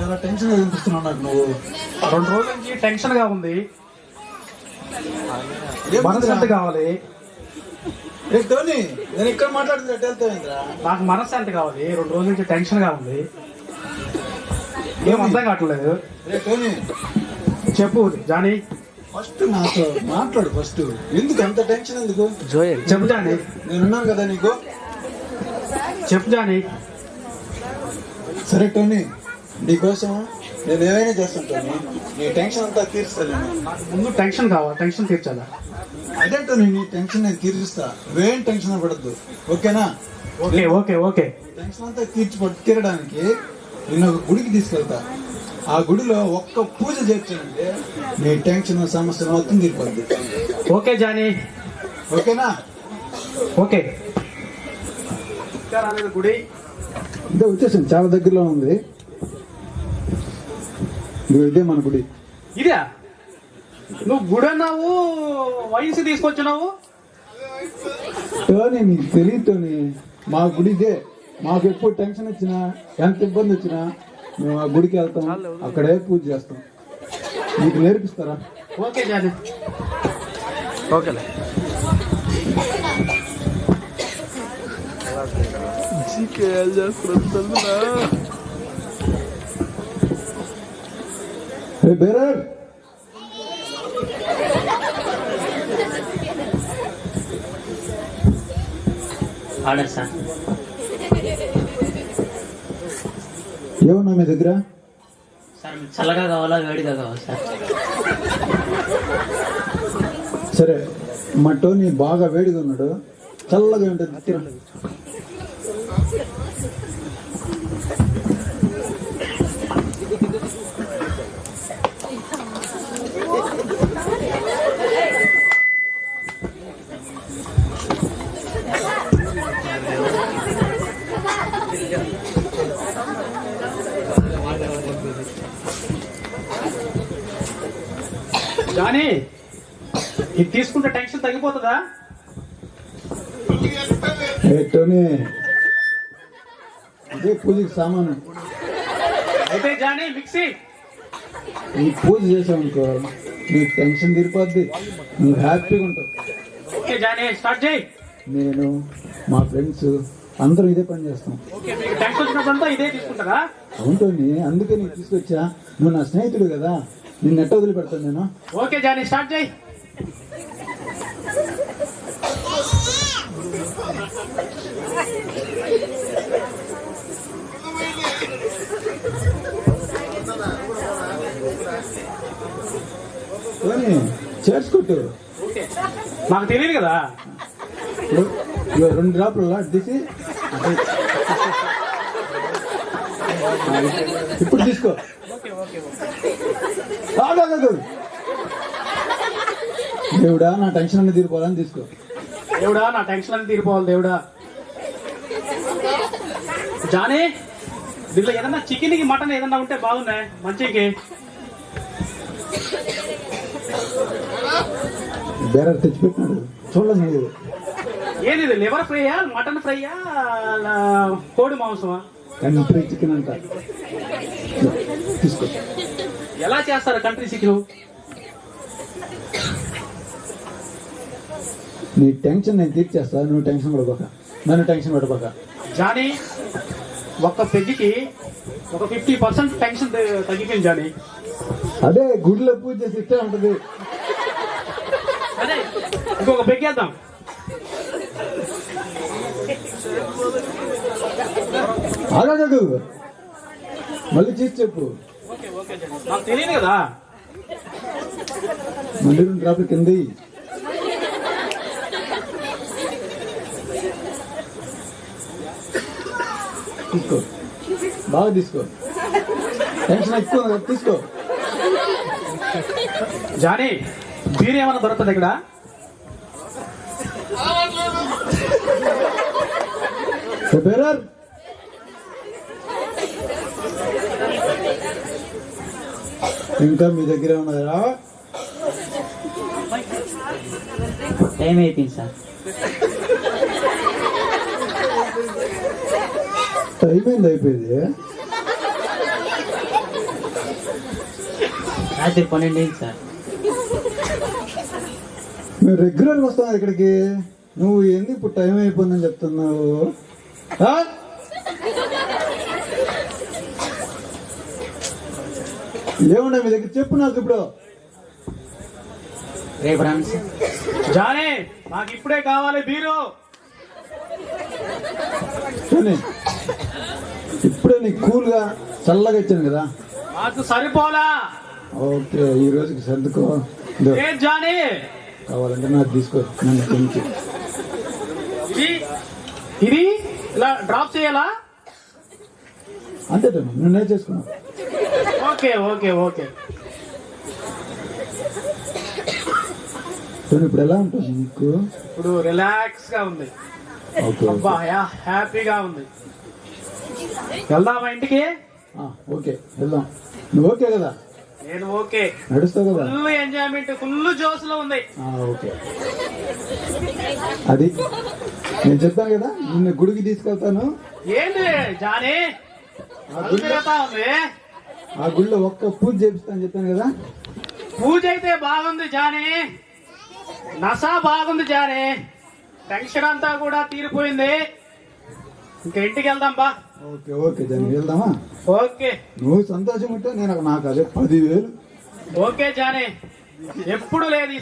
చాలా టెన్షన్ అనిపిస్తున్నావు నాకు. నువ్వు 2 రోజుల నుంచి టెన్షన్ గా ఉంది. ఏం మనశ్శాంతి కావాలి. రే టోనీ, నేను ఇక్కడ మాట్లాడుతున్నా వెళ్తావేంద్రా? నాకు మనశ్శాంతి కావాలి. 2 రోజుల నుంచి టెన్షన్ గా ఉంది. ఏం అర్థం కావట్లేదు. రే టోనీ, చెప్పు జానీ. ఫస్ట్ నాతో మాట్లాడు. ఫస్ట్ ఎందుకు అంత టెన్షన్? ఎందుకు చెప్పు జానీ. నేనున్నాను కదా నీకు. చెప్పు జానీ. సరే టోనీ, నీకోసం నేను ఏమైనా చేస్తాను టోనీ. నీ టెన్షన్ అంతా తీరుస్తాను. నాకు ముందు టెన్షన్ కావాలి. టెన్షన్ తీర్చాలా? అదే టోనీ, నీ టెన్షన్ నేను తీరుస్తా. నువ్వేం టెన్షన్ పడద్దు, ఓకేనా? Okay okay okay. టెన్షన్ అంతా తీరడానికి నిన్న ఒక గుడికి తీసుకెళ్తా. ఆ గుడిలో ఒక్క పూజ చేర్చానంటే నీ టెన్షన్ సమస్య మొత్తం తీరిపోద్ది. Okay Johnny. ఓకేనా? ఓకే. గుడి ఇదే వచ్చేసాను, చాలా దగ్గరలో ఉంది. ఇదే మన గుడి. ఇదే నువ్వు గుడి అన్నావు, వయసు తీసుకొచ్చినావు. టోనీ, నీకు తెలియటోని మా గుడి ఇదే. మాకు ఎప్పుడు టెన్షన్ వచ్చినా, ఎంత ఇబ్బంది వచ్చినా మేము ఆ గుడికి వెళ్తాం, అక్కడే పూజ చేస్తాం. నీకు నేర్పిస్తారా? Okay Johnny. ఓకేలే. Bearer, order sir. ఏమన్నా మీ దగ్గర? సార్ మీకు చల్లగా కావాలా వేడిగా కావాలా సార్? సరే, మా టోనీ బాగా వేడిగా ఉన్నాడు, చల్లగా ఉంటుంది. తినండి. జానీ, ఇది తీసుకుంటే టెన్షన్ తగ్గిపోతుందా? టోనీ, ఇదే పూజకి సామాను. అయితే జానీ మిక్సీ. ఈ పూజ చేసావనుకో నీకు టెన్షన్ తీరిపోద్ది, నువ్వు హ్యాపీగా ఉంటావు. ఓకే జానీ, స్టార్ట్ చేయి. నేను, మా ఫ్రెండ్స్ అందరూ ఇదే పని చేస్తాం. ఓకే, మీకు టెన్షన్ వచ్చినప్పుడంతా ఇదే తీసుకుంటారా? అవుతుంది, అందుకే నీకు తీసుకొచ్చా. నువ్వు నా స్నేహితుడు కదా, నిన్ను నెట్ట వదిలిపెడతాను నేను. ఓకే జానీ, స్టార్ట్ చేయి. చేర్చుకుంటు. నాకు తెలియదు కదా. 2 డ్రాపులు తీసి ఇప్పుడు తీసుకో. దేవుడా, నా టెన్షన్ అన్ని తీరిపోవాలని తీసుకో. దేవుడా, నా టెన్షన్ అన్ని తీరిపోవాలి దేవుడా. జానీ, దీంట్లో ఏదన్నా చికెన్ కి మటన్ ఏదన్నా ఉంటే బాగున్నాయి మంచికి. బేరర్ తెచ్చిపెట్టినాడు, చూడండి నువ్వు. ఏది ఇది? లివర్ ఫ్రైయా, మటన్ ఫ్రైయా, కోడి మాంసమా? కంట్రీ చికెన్ అంట. తీసుకో. ఎలా చేస్తారు కంట్రీ చికెన్? నీ టెన్షన్ నేను తీర్చేస్తా, నువ్వు టెన్షన్ పడబోక, నన్ను టెన్షన్ పడబోక. జానీ, ఒక్క పెగ్గికి ఒక 50% టెన్షన్ తగ్గిపోయింది జానీ. అదే గుడిలో పూజ చేసి ఇట్టే ఉంటది. అదే ఇంకొక పెగ్గేద్దాం. ఆగాడు, మళ్ళీ చేసి చెప్పు. నాకు తెలియదు కదా. మళ్ళీ 2 డ్రాపులు కింద తీసుకో, బాగా తీసుకో. టెన్షన్ ఎక్కువ తీసుకో. జానీ, బీర్ ఏమన్నా దొరుకుతుంది ఇక్కడ? బేరర్, ఇంకా మీ దగ్గర ఉన్నదా? టైం అయిపోయింది సార్. అయిపోయింది. రాత్రి 12 అయింది సార్. మేము రెగ్యులర్గా వస్తాం ఇక్కడికి. నువ్వు ఎందుకు ఇప్పుడు టైం అయిపోయిందని చెప్తున్నావు? ఆ? ఏమన్నా మీ దగ్గర చెప్పు నాకు ఇప్పుడు. రేపు రండి సార్. జానీ నాకు ఇప్పుడే కావాలి బీరు. కానీ ఇప్పుడే నీకు కూల్గా చల్లగా ఇచ్చాను కదా. నాకు సరిపోలా. ఓకే, ఈ రోజుకి సర్దుకో. ఇదో ఏ జానీ కావాలంటే నాకు తీసుకో, నన్ను తించి. ఇది ఇలా డ్రాప్ చేయాలా? అంతే నువ్వు చేసుకున్నావు. Okay okay okay. ఇప్పుడు ఎలా ఉంటుంది నీకు? ఇప్పుడు రిలాక్స్ గా ఉంది. ఓకే అబ్బా హ్యాపీగా ఉంది. వెళ్దామా ఇంటికి? ఓకే వెళ్దాం. నువ్వు ఓకే కదా? నేను ఓకే. నడుస్తావు కదా? ఫుల్ ఎంజాయ్మెంట్, ఫుల్ జోస్ లో ఉంది. ఓకే. అది నేను చెప్పాను కదా, నిన్ను గుడికి తీసుకెళ్తాను. ఏంటి జానీ తిరుగుతా ఉంది? ఆ గుడిలో ఒక్క పూజ చేపిస్తాను చెప్పాను కదా. పూజ అయితే బాగుంది జానీ, నసా బాగుంది జానీ, టెన్షన్ అంతా కూడా తీరిపోయింది. ఇంకా ఇంటికి వెళ్దాం బా. ఓకే ఓకే జానీ, వెళ్దామా? ఓకే. నువ్వు సంతోషం ఉంటే నేను నాకు అదే 10,000. ఓకే జానీ, ఎప్పుడు లేదు ఈ